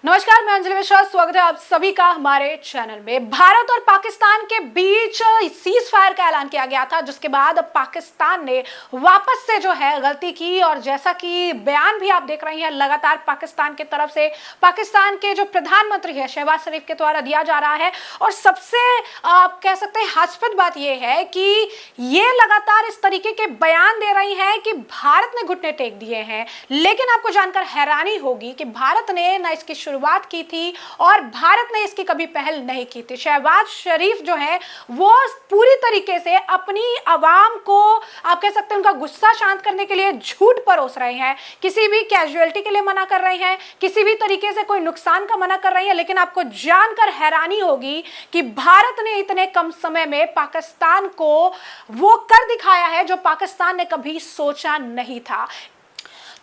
नमस्कार, मैं अंजलि मिश्रा। स्वागत है आप सभी का हमारे चैनल में। भारत और पाकिस्तान के बीच सीज फायर का ऐलान किया गया था, जिसके बाद पाकिस्तान ने वापस से जो है गलती की। और जैसा कि बयान भी आप देख रहे हैं लगातार पाकिस्तान की तरफ से, पाकिस्तान के जो प्रधानमंत्री है शहबाज शरीफ के द्वारा दिया जा रहा है। और सबसे आप कह सकते हैं हास्यास्पद बात यह है कि ये लगातार इस तरीके के बयान दे रही हैं कि भारत ने घुटने टेक दिए हैं। लेकिन आपको जानकर हैरानी होगी कि भारत ने न इसकी शुरुआत की थी और भारत ने इसकी कभी पहल नहीं की थी। शहबाज शरीफ जो है वो पूरी तरीके से अपनी आवाम को आप कह सकते हैं उनका गुस्सा शांत करने के लिए झूठ परोस रहे हैं, किसी भी कैजुअलिटी के लिए मना कर रहे हैं, किसी भी तरीके से कोई नुकसान का मना कर रहे हैं। लेकिन आपको जानकर हैरानी होगी कि भारत ने इतने कम समय में पाकिस्तान को वो कर दिखाया है जो पाकिस्तान ने कभी सोचा नहीं था।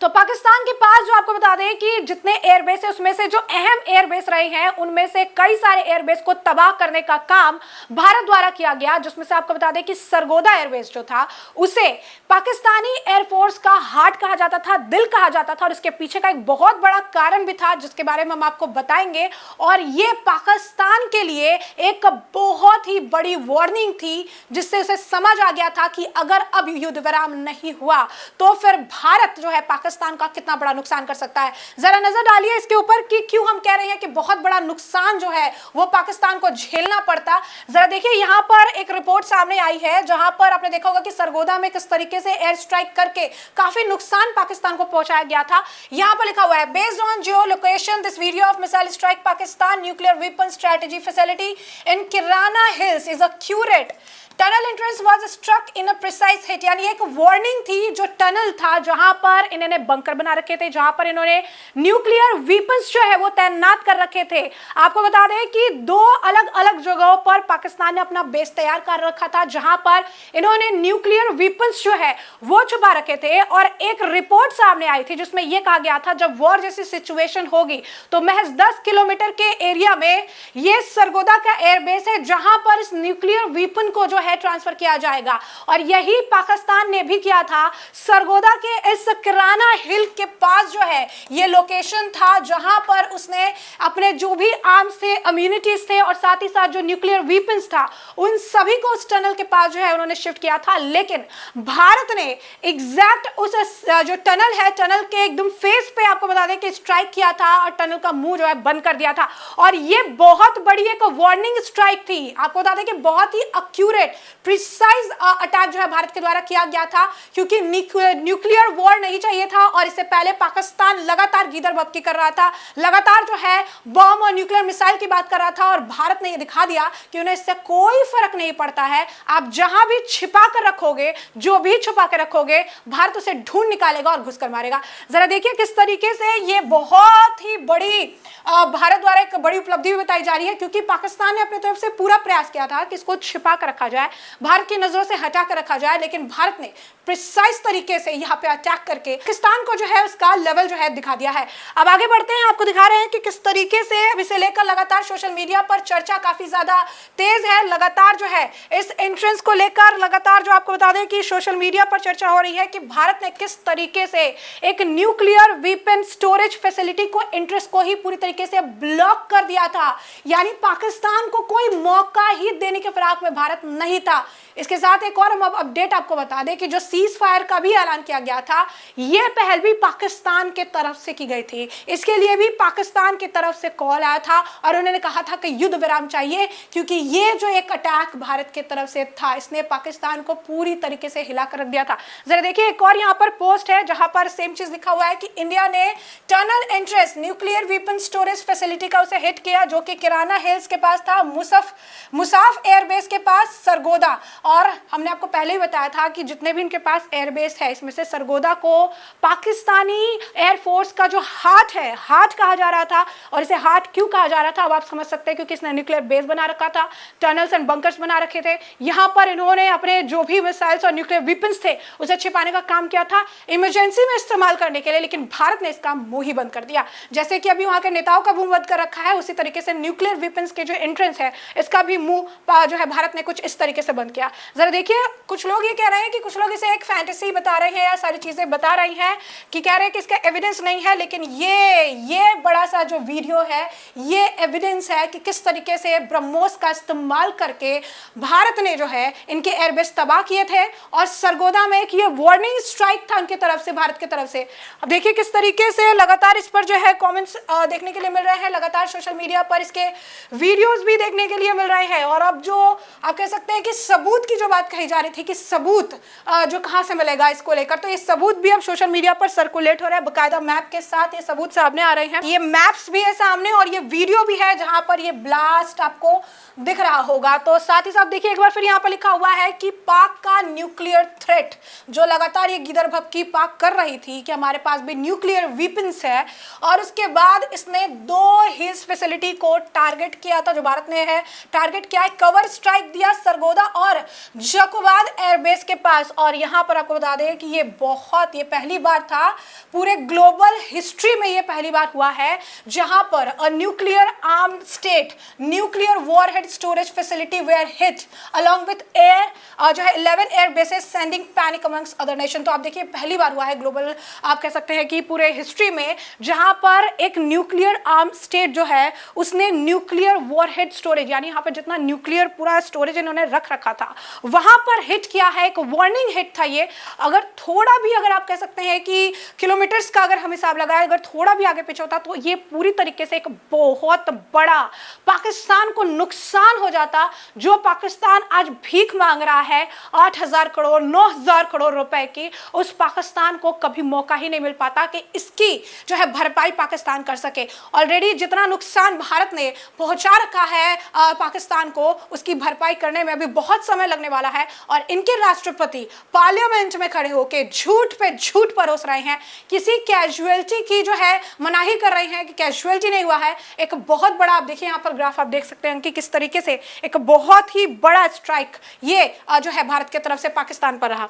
तो पाकिस्तान के पास जो आपको बता दें कि जितने एयरबेस है उसमें से जो अहम एयरबेस रहे हैं उनमें से कई सारे एयरबेस को तबाह करने का काम भारत द्वारा किया गया, जिसमें से आपको बता दें कि सरगोदा एयरबेस जो था उसे पाकिस्तानी एयरफोर्स का हार्ट कहा जाता था, दिल कहा जाता था। और इसके पीछे का एक बहुत बड़ा कारण भी था जिसके बारे में हम आपको बताएंगे। और ये पाकिस्तान के लिए एक बहुत ही बड़ी वार्निंग थी, जिससे उसे समझ आ गया था कि अगर अब युद्ध विराम नहीं हुआ तो फिर भारत जो है पाकिस्तान का कितना बड़ा नुकसान कर सकता है। जरा नजर डालिए इसके ऊपर कि क्यों हम कह रहे हैं कि बहुत बड़ा नुकसान जो है वो पाकिस्तान को झेलना पड़ता। जरा देखिए, यहां पर एक रिपोर्ट सामने आई है जहां पर आपने देखा होगा कि सरगोदा में किस तरीके से एयर स्ट्राइक करके काफी नुकसान पाकिस्तान को पहुंचाया गया था। यहां पर लिखा हुआ है, based on geo location this video of missile strike Pakistan nuclear weapon strategy facility in Kirana hills is accurate. Tunnel entrance was struck in a precise hit. यानी एक वार्निंग थी, जो टनल था जहां पर इन्होंने बंकर बना रखे थे, जहां पर इन्होंने न्यूक्लियर वेपन्स जो है वो तैनात कर रखे थे। आपको बता दें कि दो अलग अलग जगहों पर पाकिस्तान ने अपना बेस तैयार कर रखा था, जहां पर इन्होंने न्यूक्लियर वेपन्स जो है वो छुपा रखे थे। और एक रिपोर्ट सामने आई थी जिसमें यह कहा गया था जब वॉर जैसी सिचुएशन होगी तो महज 10 किलोमीटर के एरिया में ये सरगोदा का एयरबेस है जहां पर इस न्यूक्लियर वेपन को जो है ट्रांसफर किया जाएगा। और यही पाकिस्तान ने भी किया था। सरगोदा के इस किराना हिल के पास जो है ये लोकेशन था जहां पर उसने अपने जो भी आर्म्स थे, इम्यूनिटीज थे और साथ ही साथ जो न्यूक्लियर वेपन्स था उन सभी को उस टनल के पास जो है उन्होंने शिफ्ट किया था। लेकिन भारत ने एग्जैक्ट उस जो टनल है, टनल के एकदम फेस पे आपको बता दें कि स्ट्राइक किया था और टनल का मुंह जो है बंद कर दिया था। और ये बहुत बड़ी एक वार्निंग स्ट्राइक थी। आपको बता दें कि बहुत ही एक्यूरेट प्रिसाइज अटैक जो है भारत के द्वारा किया गया था, क्योंकि न्यूक्लियर वॉर नहीं चाहिए था। और इससे पहले पाकिस्तान लगातार गीदड़-बत्ती कर रहा था, लगातार जो है बम और न्यूक्लियर मिसाइल की बात कर रहा था। और भारत ने यह दिखा दिया कि उन्हें इससे कोई फर्क नहीं पड़ता है। आप जहां भी छिपा कर रखोगे, जो भी छुपा कर रखोगे, भारत उसे ढूंढ निकालेगा और घुसकर मारेगा। जरा देखिए किस तरीके से ये बहुत ही बड़ी भारत द्वारा एक बड़ी उपलब्धि भी बताई जा रही है, क्योंकि पाकिस्तान ने अपनी तरफ से पूरा प्रयास किया था कि इसको छिपा कर रखा जाए, भारत की नजरों से हटा कर रखा जाए। लेकिन भारत ने प्रिसाइज तरीके से यहाँ पे अटैक करके पाकिस्तान को जो है उसका लेवल जो है दिखा दिया है। अब आगे बढ़ते हैं, आपको दिखा रहे हैं कि किस तरीके से अब इसे लेकर लगातार सोशल मीडिया पर चर्चा काफी ज्यादा तेज है। लगातार जो है इस एंट्रेंस को लेकर लगातार जो आपको बता दें कि सोशल मीडिया पर चर्चा हो रही है कि भारत ने किस तरीके से एक न्यूक्लियर वेपन स्टोरेज फैसिलिटी को, इंटरेस्ट को ही पूरी तरीके से ब्लॉक कर दिया था। यानी पाकिस्तान को कोई मौका ही देने के फिराक में भारत नहीं था। इसके साथ एक और हम अब अपडेट आपको बता दें कि जो सीज फायर का भी ऐलान किया गया था, यह पहल भी पाकिस्तान के तरफ से की गई थी। इसके लिए भी पाकिस्तान की तरफ से कॉल आया था और उन्होंने कहा था कि युद्ध विराम चाहिए, क्योंकि ये जो एक अटैक भारत की तरफ से था इसने पाकिस्तान को पूरी तरीके से हिला कर रख दिया था। जरा देखिए, एक और यहाँ पर पोस्ट है जहां पर सेम चीज लिखा हुआ है कि इंडिया ने tunnel entrance nuclear weapon storage facility का उसे हिट किया, जो कि किराना हिल्स के पास था, मुसाफ एयरबेस के पास, सरगोदा। और हमने आपको पहले ही बताया था कि जितने भी इनके पास एयरबेस है इसमें से सरगोदा को पाकिस्तानी एयरफोर्स का जो हार्ट है, हार्ट कहा जा रहा था। और इसे हार्ट क्यों कहा जा रहा था अब आप समझ सकते हैं, क्योंकि इसने न्यूक्लियर बेस बना रखा था, टनल्स एंड बंकर्स बना रखे थे। यहाँ पर इन्होंने अपने जो भी मिसाइल्स और न्यूक्लियर वेपन्स थे उसे छिपाने का काम किया था, इमरजेंसी में इस्तेमाल करने के लिए। लेकिन भारत ने इसका मुंह ही बंद कर दिया। जैसे कि अभी वहां के नेता नेताओं का मुंह बंद कर रखा है, उसी तरीके से न्यूक्लियर वेपन्स के जो एंट्रेंस है इसका भी मुंह जो है भारत ने कुछ इस तरीके से बंद किया। जरा देखिए, कुछ लोग ये कह रहे हैं कि कुछ लोग इसे एक फैंटेसी बता रहे हैं या सारी चीजें बता रही हैं कि कह रहे हैं कि इसका एविडेंस नहीं है, लेकिन ये बड़ा सा जो वीडियो है ये एविडेंस है कि किस तरीके से ब्रह्मोस का इस्तेमाल करके भारत ने जो है इनके एयरबेस तबाह किए थे और सरगोदा में एक ये वार्निंग स्ट्राइक था उनकी तरफ से, भारत की तरफ से। अब देखिए किस तरीके से लगातार इस पर जो है कमेंट्स देखने के लिए मिल रहे हैं, लगातार सोशल मीडिया पर इसके वीडियोस भी देखने के लिए मिल रहे हैं। और अब जो आप कह सकते हैं कि सबूत की जो बात कही जा रही थी कि सबूत जो कहां से मिलेगा इसको लेकर, तो ये सबूत भी अब सोशल मीडिया पर सर्कुलेट हो रहा है, बकायदा मैप के साथ ये सबूत सामने आ रहे हैं। ये मैप्स भी है सामने और ये वीडियो भी है जहां पर ये ब्लास्ट आपको दिख रहा होगा। तो साथ ही साथ देखिए एक बार फिर यहाँ पर लिखा हुआ है कि पाक का न्यूक्लियर थ्रेट, जो लगातार ये गिदर भपकी पाक कर रही थी कि हमारे पास भी न्यूक्लियर वेपन्स है, और उसके बाद इसने 2 हिल्स फैसिलिटी को टारगेट किया था, जो भारत ने है टारगेट किया है, कवर स्ट्राइक दिया सरगोदा और जकोबाद एयरबेस के पास। और यहाँ पर आपको बता दें कि ये पहली बार था पूरे ग्लोबल हिस्ट्री में, ये पहली बार हुआ है जहां पर a nuclear armed state nuclear warhead storage facility were hit along with जो है 11 air bases sending panic amongst other nation. तो आप देखिए पहली बार हुआ है ग्लोबल, आप कह सकते हैं कि पूरे हिस्ट्री में, जहां पर एक न्यूक्लियर आर्म स्टेट जो है उसने न्यूक्लियर वॉरहेड स्टोरेज, यानी यहाँ पर जितना न्यूक्लियर पूरा स्टोरेज इन्होंने रख रखा था वहां पर हिट किया है। एक वार्निंग हिट था ये। अगर थोड़ा भी, अगर आप कह सकते हैं कि किलोमीटर्स का अगर हम हिसाब लगाए, अगर थोड़ा भी आगे पीछे होता तो ये पूरी तरीके से एक बहुत बड़ा पाकिस्तान को नुकसान हो जाता, जो पाकिस्तान आज भीख मांग रहा है 8,000 करोड़ 9,000 करोड़ रुपए की। उस पाकिस्तान को कभी मौका ही नहीं मिल पाता कि इसकी जो है भरपाई पाकिस्तान कर सके। ऑलरेडी जितना नुकसान भारत ने पहुंचा रखा है पाकिस्तान को, उसकी भरपाई करने में अभी बहुत समय लगने वाला है। और इनके राष्ट्रपति पार्लियामेंट में खड़े होकर झूठ पे झूठ परोस रहे हैं, किसी कैजुअलिटी की जो है मनाही कर रहे हैं कि कैजुअलिटी नहीं हुआ है। एक बहुत बड़ा, आप देखिए यहाँ पर ग्राफ आप देख सकते हैं कि किस तरीके से एक बहुत ही बड़ा स्ट्राइक ये जो है भारत की तरफ से पाकिस्तान पर रहा।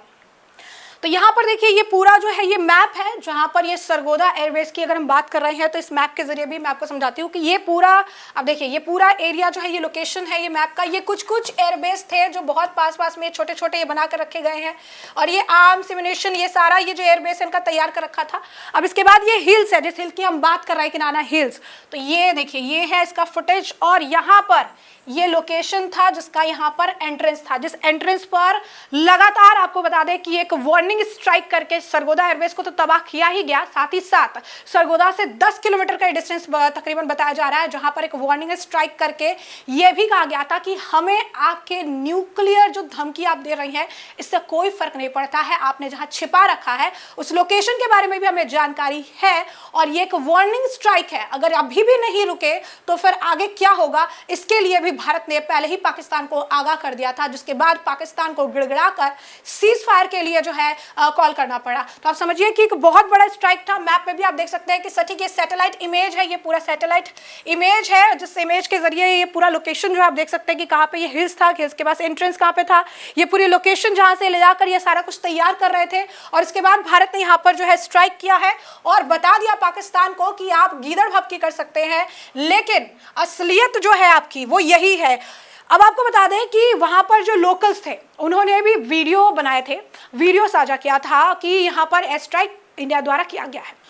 तो यहाँ पर देखिए ये पूरा जो है ये मैप है जहाँ पर ये सरगोदा एयरबेस की अगर हम बात कर रहे हैं, तो इस मैप के जरिए भी मैं आपको समझाती हूँ कि ये पूरा, अब देखिए ये पूरा एरिया जो है, ये लोकेशन है ये मैप का। ये कुछ एयरबेस थे जो बहुत पास में छोटे छोटे ये बना कर रखे गए हैं, और ये आर्म्स एम्यूनिशन ये सारा ये जो एयरबेस है इनका तैयार कर रखा था। अब इसके बाद ये हिल्स है, जिस हिल की हम बात कर रहे हैं किनारा हिल्स, तो ये देखिए ये है इसका फुटेज। और यहाँ पर ये लोकेशन था जिसका यहाँ पर एंट्रेंस था, जिस एंट्रेंस पर लगातार आपको बता दें कि एक वार्निंग स्ट्राइक करके सरगोदा एयरबेस को तो तबाह किया ही गया, साथ ही साथ सरगोदा से 10 किलोमीटर का डिस्टेंस तकरीबन बताया जा रहा है, जहां पर एक वार्निंग स्ट्राइक करके यह भी कहा गया था कि हमें आपके न्यूक्लियर जो धमकी आप दे रही हैं इससे कोई फर्क नहीं पड़ता है, आपने जहां छिपा रखा है उस लोकेशन के बारे में भी हमें जानकारी है। और ये एक वार्निंग स्ट्राइक है, अगर अभी भी नहीं रुके तो फिर आगे क्या होगा, इसके लिए भी भारत ने पहले ही पाकिस्तान को आगाह कर दिया था, जिसके बाद पाकिस्तान को गिड़गिड़ाकर सीज फायर के लिए जो है कॉल करना पड़ा। तो आप समझिए कि एक बहुत बड़ा स्ट्राइक था। मैप में भी आप देख सकते हैं कि सटीक ये सैटेलाइट इमेज है, ये पूरा सैटेलाइट इमेज है, जिस इमेज के जरिए ये पूरा लोकेशन जो आप देख सकते हैं कि कहाँ पे ये हिल्स था, हिल्स के पास एंट्रेंस कहाँ पे था, ये पूरी लोकेशन जहाँ से ले जाकर ये सारा कुछ तैयार कर रहे थे। और इसके बाद भारत ने यहाँ पर जो है स्ट्राइक किया है और बता दिया पाकिस्तान को कि आप गीदड़ भपकी कर सकते हैं, लेकिन असलियत जो है आपकी वो यही है। अब आपको बता दें कि वहां पर जो लोकल्स थे उन्होंने भी वीडियो बनाए थे, वीडियो साझा किया था कि यहाँ पर एयर स्ट्राइक इंडिया द्वारा किया गया है।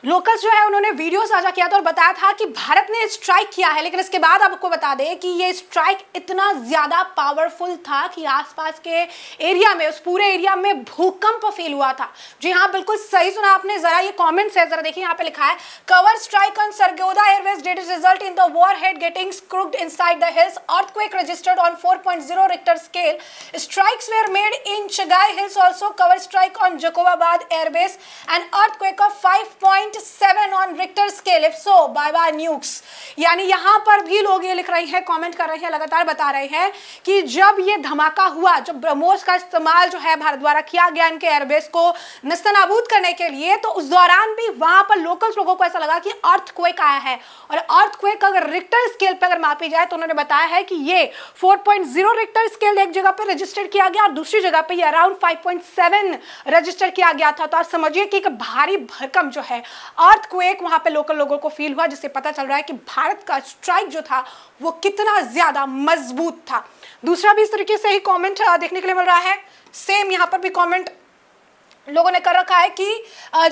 लोकल्स जो है उन्होंने वीडियो साझा किया था और बताया था कि भारत ने स्ट्राइक किया है, लेकिन इसके बाद आपको बता दें कि ये स्ट्राइक इतना ज्यादा पावरफुल था कि आसपास के एरिया में, उस पूरे एरिया में भूकंप फील हुआ था। जी हाँ, बिल्कुल सही सुना आपने। जरा ये कमेंट्स है, जरा देखिए यहाँ पे लिखा है, cover strike on Sargodha airways did result in the warhead getting screwed inside the hills, earthquake registered on 4.0 Richter scale, strikes were made in Chagai hills also, cover strike on Jacobabad airbase and earthquake of 5.7 on Richter scale, if so bye bye nukes. यानी यहाँ पर भी लोग ये लिख रहे हैं, comment कर रहे हैं, लगातार बता रहे हैं कि जब ये धमाका हुआ, जब ब्रह्मोस का इस्तेमाल जो है भारत द्वारा किया गया इनके एयरबेस को नस्तनाबूद करने के लिए, तो उस दौरान भी वहां पर लोकल्स लोगों को ऐसा लगा कि अर्थक्वेक आया है। और अर्थक्वेक अगर रिक्टर स्केल पर अगर मापी जाए तो उन्होंने बताया है कि ये 4.0 रिक्टर स्केल एक जगह पर रजिस्टर किया गया और दूसरी जगह पर ये अराउंड 5.7 रजिस्टर किया गया था। तो आप समझिए कि एक भारी भरकम जो है अर्थक्वेक वहां पे लोकल लोगों को फील हुआ, जिससे पता चल रहा है कि भारत का स्ट्राइक जो था वो कितना ज्यादा मजबूत था। दूसरा भी इस तरीके से ही कमेंट देखने के लिए मिल रहा है। सेम यहाँ पर भी कमेंट लोगों ने कर रखा है कि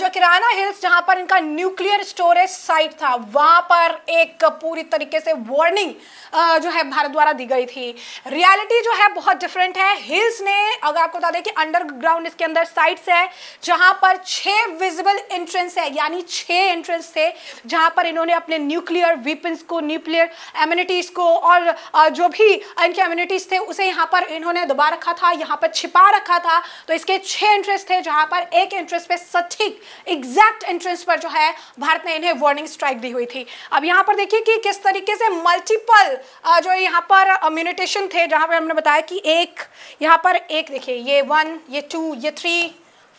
जो किराना हिल्स जहां पर इनका न्यूक्लियर स्टोरेज साइट था, वहां पर एक पूरी तरीके से वार्निंग जो है भारत द्वारा दी गई थी। रियलिटी जो है बहुत डिफरेंट है। हिल्स ने, अगर आपको बता दें कि अंडरग्राउंड इसके अंदर साइट्स है जहां पर 6 विजिबल एंट्रेंस है, यानी 6 एंट्रेंस थे जहां पर इन्होंने अपने न्यूक्लियर वेपन्स को, न्यूक्लियर एम्यूनिटीज को और जो भी इनके एम्यूनिटीज थे उसे यहाँ पर इन्होंने दबा रखा था, यहाँ पर छिपा रखा था। तो इसके 6 एंट्रेंस थे जहां पर एक एंट्रेंस पे सटीक एग्जैक्ट एंट्रेंस पर जो है भारत ने इन्हें वार्निंग स्ट्राइक दी हुई थी। अब यहाँ पर देखिए कि किस तरीके से मल्टीपल जो यहाँ पर म्यूटेशन थे, जहां पर हमने बताया कि एक यहाँ पर एक देखिए ये 1, ये 2, ये 3,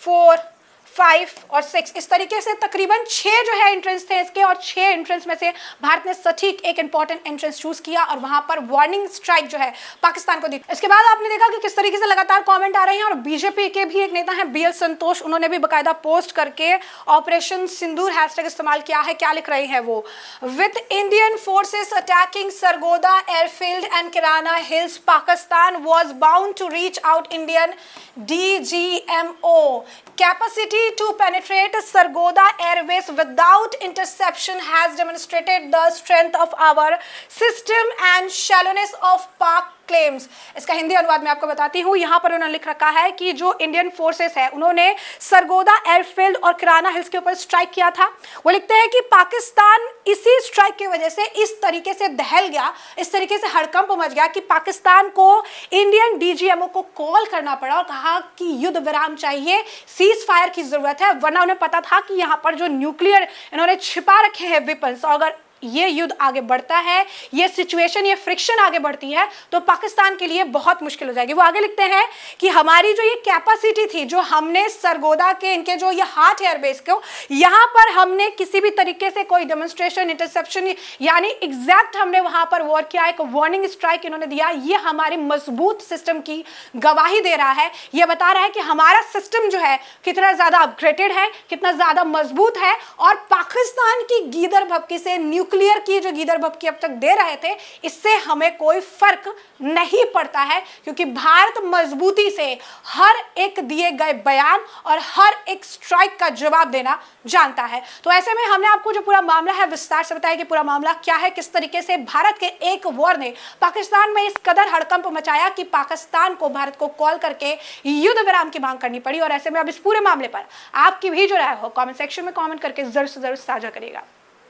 4, 5 और 6, इस तरीके से तकरीबन 6 जो है एंट्रेंस थे इसके, और 6 एंट्रेंस में से भारत ने सटीक एक इंपॉर्टेंट एंट्रेंस चूज किया और वहां पर वार्निंग स्ट्राइक जो है पाकिस्तान को दी। इसके बाद आपने देखा कि किस तरीके से लगातार कमेंट आ रहे हैं, और बीजेपी के भी एक नेता हैं BL संतोष, उन्होंने भी बाकायदा पोस्ट करके ऑपरेशन सिंदूर हैशटैग इस्तेमाल किया है। क्या लिख रहे हैं वो? With Indian forces attacking Sargodha airfield and Kirana hills, Pakistan was bound to reach out Indian DGMO capacity to penetrate Sargodha airways without interception has demonstrated the strength of our system and shallowness of Pak claims। इसका हिंदी अनुवाद मैं आपको बताती हूँ। यहाँ पर उन्होंने लिख रखा है कि जो इंडियन फोर्सेस है उन्होंने सरगोदा एयरफील्ड और किराना हिल्स के ऊपर स्ट्राइक किया था। वो लिखते हैं कि पाकिस्तान इसी स्ट्राइक की वजह से इस तरीके से दहल गया, इस तरीके से हड़कंप मच गया कि पाकिस्तान को इंडियन DGMO को कॉल करना पड़ा और कहा कि युद्ध विराम चाहिए, सीज फायर की जरूरत है, वरना उन्हें पता था कि यहाँ पर जो न्यूक्लियर इन्होंने छिपा रखे हैं वेपन्स, अगर ये युद्ध आगे बढ़ता है, ये सिचुएशन, ये फ्रिक्शन आगे बढ़ती है तो पाकिस्तान के लिए बहुत मुश्किल हो जाएगी। वो आगे लिखते हैं कि हमारी जो ये कैपेसिटी थी, जो हमने सरगोदा के इनके जो ये हार्ट एयरबेस को, यहाँ पर हमने किसी भी तरीके से कोई डेमोन्स्ट्रेशन, इंटरसेप्शन, यानी एग्जैक्ट हमने वहां पर वॉर किया, एक वार्निंग स्ट्राइक इन्होंने दिया। ये हमारी मजबूत सिस्टम की गवाही दे रहा है, ये बता रहा है कि हमारा सिस्टम जो है कितना ज्यादा अपग्रेडेड है, कितना ज्यादा मजबूत है, और पाकिस्तान की गीदड़ भभकी से, न्यूक्लियर की जो गीदड़ भभकी अब तक दे रहे थे, इससे हमें कोई फर्क नहीं पड़ता है, क्योंकि भारत मजबूती से हर एक दिए गए बयान और हर एक स्ट्राइक का जवाब देना जानता है। तो ऐसे में हमने आपको जो पूरा मामला है विस्तार से बताया कि पूरा मामला क्या है, किस तरीके से भारत के एक वॉर ने पाकिस्तान में इस कदर हड़कंप मचाया कि पाकिस्तान को भारत को कॉल करके युद्ध विराम की मांग करनी पड़ी। और ऐसे में अब इस पूरे मामले पर आपकी भी जो राय हो कमेंट सेक्शन में कमेंट करके जरूर से जरूर साझा करिएगा।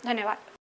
धन्यवाद।